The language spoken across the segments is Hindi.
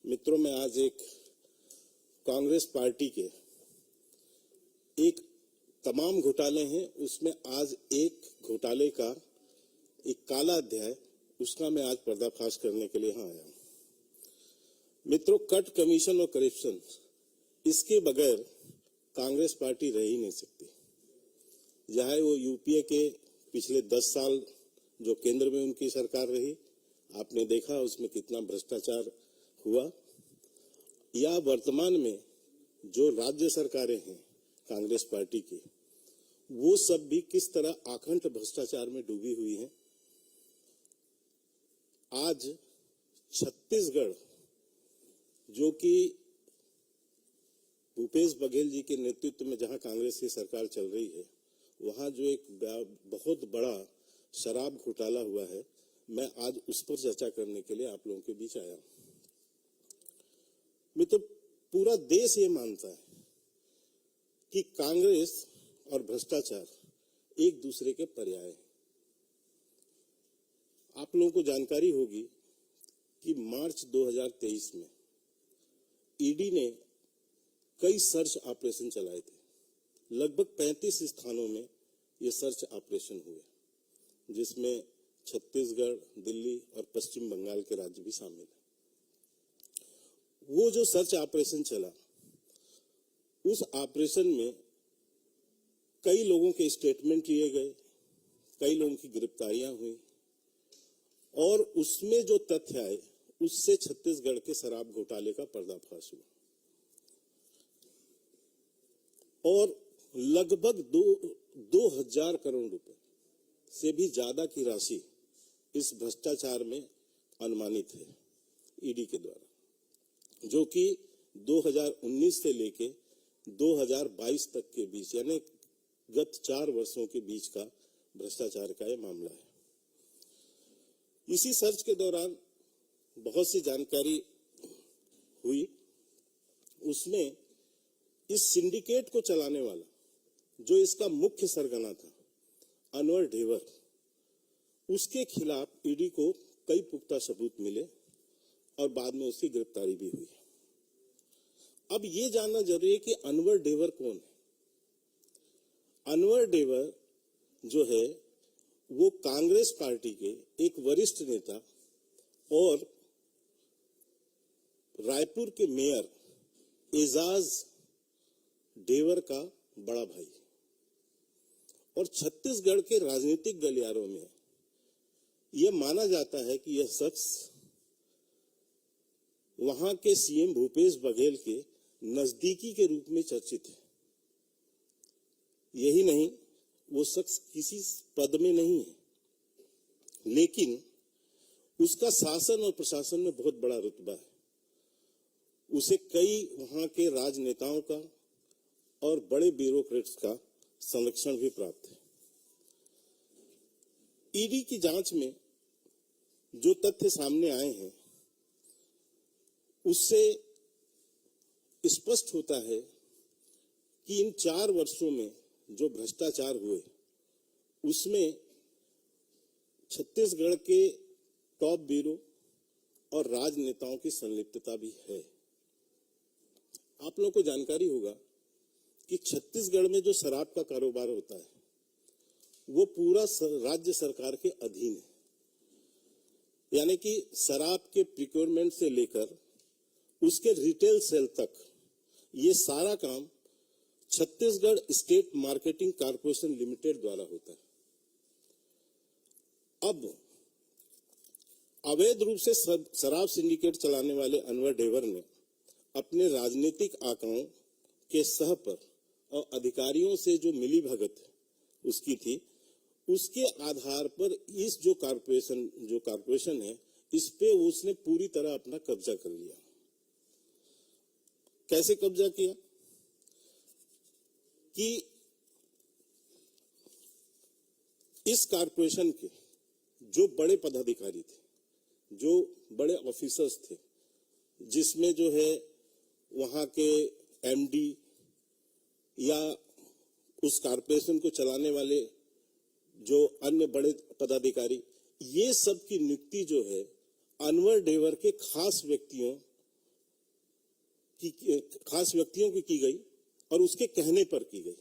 मित्रों, मैं आज एक कांग्रेस पार्टी के एक तमाम घोटाले हैं, उसमें आज एक घोटाले का एक काला अध्याय, उसका मैं आज पर्दाफाश करने के लिए यहाँ आया हूँ। मित्रों, कट कमीशन और करप्शन, इसके बगैर कांग्रेस पार्टी रह ही नहीं सकती। चाहे वो यूपीए के पिछले 10 साल जो केंद्र में उनकी सरकार रही, आपने देखा उसमें कितना भ्रष्टाचार हुआ, या वर्तमान में जो राज्य सरकारें हैं कांग्रेस पार्टी की, वो सब भी किस तरह आखंड भ्रष्टाचार में डूबी हुई हैं। आज छत्तीसगढ़, जो कि भूपेश बघेल जी के नेतृत्व में जहां कांग्रेस की सरकार चल रही है, वहां जो एक बहुत बड़ा शराब घोटाला हुआ है, मैं आज उस पर चर्चा करने के लिए आप लोगों के बीच आया हूं। मित्रों, पूरा देश ये मानता है कि कांग्रेस और भ्रष्टाचार एक दूसरे के पर्याय हैं। आप लोगों को जानकारी होगी कि मार्च 2023 में ईडी ने कई सर्च ऑपरेशन चलाए थे। लगभग 35 स्थानों में ये सर्च ऑपरेशन हुए, जिसमें छत्तीसगढ़, दिल्ली और पश्चिम बंगाल के राज्य भी शामिल हैं। वो जो सर्च ऑपरेशन चला, उस ऑपरेशन में कई लोगों के स्टेटमेंट लिए गए, कई लोगों की गिरफ्तारियां हुई, और उसमें जो तथ्य आए उससे छत्तीसगढ़ के शराब घोटाले का पर्दाफाश हुआ, और लगभग 2000 करोड़ रुपए से भी ज्यादा की राशि इस भ्रष्टाचार में अनुमानित है ईडी के द्वारा, जो कि 2019 से लेके 2022 तक के बीच, यानी गत 4 वर्षों के बीच का भ्रष्टाचार का यह मामला है। इसी सर्च के दौरान बहुत सी जानकारी हुई। उसमें इस सिंडिकेट को चलाने वाला, जो इसका मुख्य सरगना था, अनवर ढेबर, उसके खिलाफ ईडी को कई पुख्ता सबूत मिले और बाद में उसकी गिरफ्तारी भी हुई। अब ये जानना जरूरी है कि अनवर ढेबर कौन है। अनवर ढेबर जो है वो कांग्रेस पार्टी के एक वरिष्ठ नेता और रायपुर के मेयर एजाज ढेबर का बड़ा भाई, और छत्तीसगढ़ के राजनीतिक गलियारों में यह माना जाता है कि यह शख्स वहां के सीएम भूपेश बघेल के नजदीकी के रूप में चर्चित है। यही नहीं, वो शख्स किसी पद में नहीं है, लेकिन उसका शासन और प्रशासन में बहुत बड़ा रुतबा है। उसे कई वहां के राजनेताओं का और बड़े ब्यूरोक्रेट्स का संरक्षण भी प्राप्त है। ईडी की जांच में जो तथ्य सामने आए हैं, उससे स्पष्ट होता है कि इन 4 वर्षों में जो भ्रष्टाचार हुए, उसमें छत्तीसगढ़ के टॉप ब्यूरो और राजनेताओं की संलिप्तता भी है। आप लोगों को जानकारी होगा कि छत्तीसगढ़ में जो शराब का कारोबार होता है, वो पूरा राज्य सरकार के अधीन है। यानी कि शराब के प्रिक्योरमेंट से लेकर उसके रिटेल सेल तक, ये सारा काम Chhattisgarh state marketing corporation limited द्वारा होता है। अब अवैध रूप से शराब सिंडिकेट चलाने वाले अनवर ढेबर ने अपने राजनीतिक आंकड़ों के सह पर और अधिकारियों से जो मिली भगत उसकी थी, उसके आधार पर इस जो कॉर्पोरेशन है, इस पे उसने पूरी तरह अपना कब्जा कर लिया। कैसे कब्जा किया कि इस कॉर्पोरेशन के जो बड़े पदाधिकारी थे, जो बड़े ऑफिसर्स थे, जिसमें जो है वहां के एमडी या उस कॉर्पोरेशन को चलाने वाले जो अन्य बड़े पदाधिकारी, ये सब की नियुक्ति जो है अनवर ढेबर के खास व्यक्तियों की खास व्यक्तियों की गई और उसके कहने पर की गई,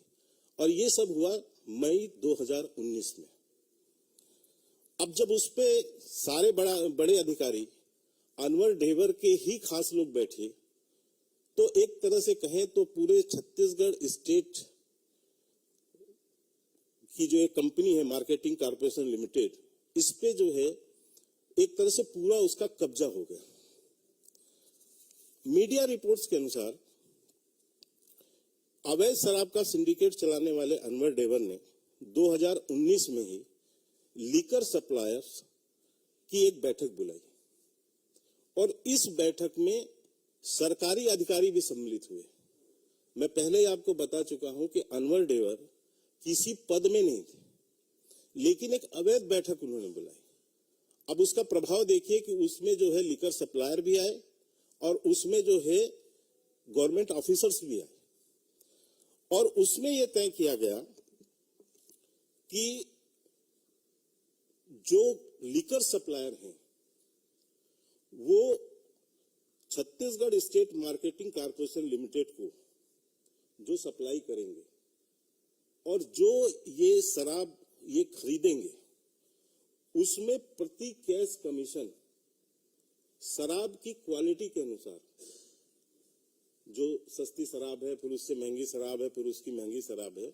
और ये सब हुआ मई 2019 में। अब जब उस पे सारे बड़े अधिकारी अनवर ढेबर के ही खास लोग बैठे, तो एक तरह से कहें तो पूरे छत्तीसगढ़ स्टेट की जो एक कंपनी है मार्केटिंग कॉर्पोरेशन लिमिटेड, इस पे जो है एक तरह से पूरा उसका कब्जा हो गया। मीडिया रिपोर्ट्स के अनुसार अवैध शराब का सिंडिकेट चलाने वाले अनवर ढेबर ने 2019 में ही लीकर सप्लायर्स की एक बैठक बुलाई, और इस बैठक में सरकारी अधिकारी भी सम्मिलित हुए। मैं पहले ही आपको बता चुका हूं कि अनवर ढेबर किसी पद में नहीं थे, लेकिन एक अवैध बैठक उन्होंने बुलाई। अब उसका प्रभाव देखिए कि उसमें जो है लीकर सप्लायर भी आए और उसमें जो है गवर्नमेंट ऑफिसर्स भी आए, और उसमें यह तय किया गया कि जो लीकर सप्लायर हैं वो Chhattisgarh state marketing corporation limited को जो सप्लाई करेंगे और जो ये शराब ये खरीदेंगे, उसमें प्रति केस कमीशन शराब की क्वालिटी के अनुसार, जो सस्ती शराब है, फिर उससे महंगी शराब है, फिर उसकी महंगी शराब है,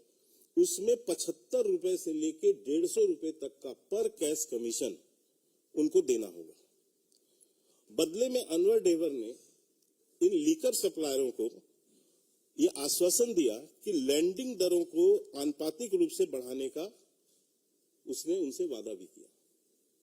उसमें 75 रुपए से लेके 150 रुपए तक का पर केस कमीशन उनको देना होगा। बदले में अनवर ढेबर ने इन लीकर सप्लायरों को यह आश्वासन दिया कि लैंडिंग दरों को आनुपातिक रूप से बढ़ाने का उसने उनसे वादा भी किया।